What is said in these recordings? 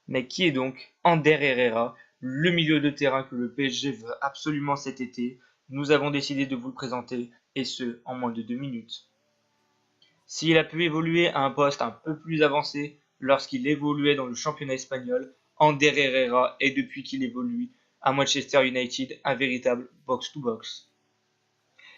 Mais qui est donc Ander Herrera, le milieu de terrain que le PSG veut absolument cet été? Nous avons décidé de vous le présenter, et ce, en moins de 2 minutes. S'il a pu évoluer à un poste un peu plus avancé lorsqu'il évoluait dans le championnat espagnol, Ander Herrera est depuis qu'il évolue à Manchester United un véritable box-to-box.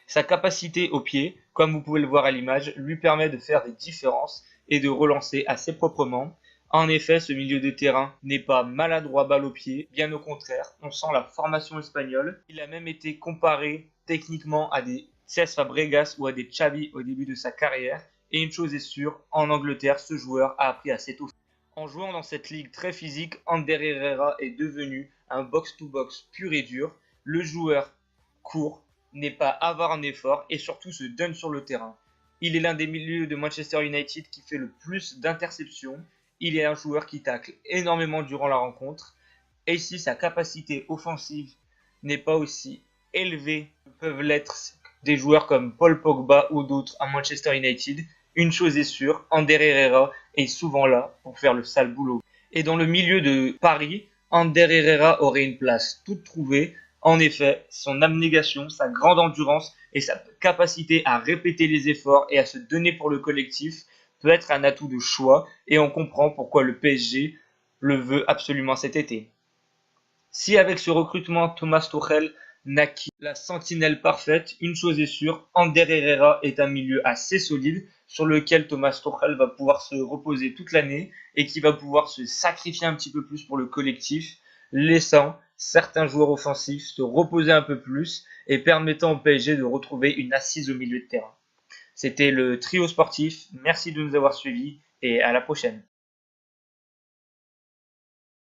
Sa capacité au pied, comme vous pouvez le voir à l'image, lui permet de faire des différences et de relancer assez proprement. En effet, ce milieu de terrain n'est pas maladroit balle au pied, bien au contraire, on sent la formation espagnole. Il a même été comparé techniquement à des Cesc Fabregas ou à des Xavi au début de sa carrière. Et une chose est sûre, en Angleterre, ce joueur a appris à s'étoffer. En jouant dans cette ligue très physique, Ander Herrera est devenu un box-to-box pur et dur. Le joueur court, n'est pas avare en effort et surtout se donne sur le terrain. Il est l'un des milieux de Manchester United qui fait le plus d'interceptions. Il est un joueur qui tacle énormément durant la rencontre. Et si sa capacité offensive n'est pas aussi élevée que peuvent l'être des joueurs comme Paul Pogba ou d'autres à Manchester United, une chose est sûre, Ander Herrera est souvent là pour faire le sale boulot. Et dans le milieu de Paris, Ander Herrera aurait une place toute trouvée. En effet, son abnégation, sa grande endurance et sa capacité à répéter les efforts et à se donner pour le collectif peut être un atout de choix et on comprend pourquoi le PSG le veut absolument cet été. Si avec ce recrutement Thomas Tuchel naquit la sentinelle parfaite, une chose est sûre, Ander Herrera est un milieu assez solide sur lequel Thomas Tuchel va pouvoir se reposer toute l'année et qui va pouvoir se sacrifier un petit peu plus pour le collectif, laissant certains joueurs offensifs se reposer un peu plus et permettant au PSG de retrouver une assise au milieu de terrain. C'était le trio sportif, merci de nous avoir suivis et à la prochaine.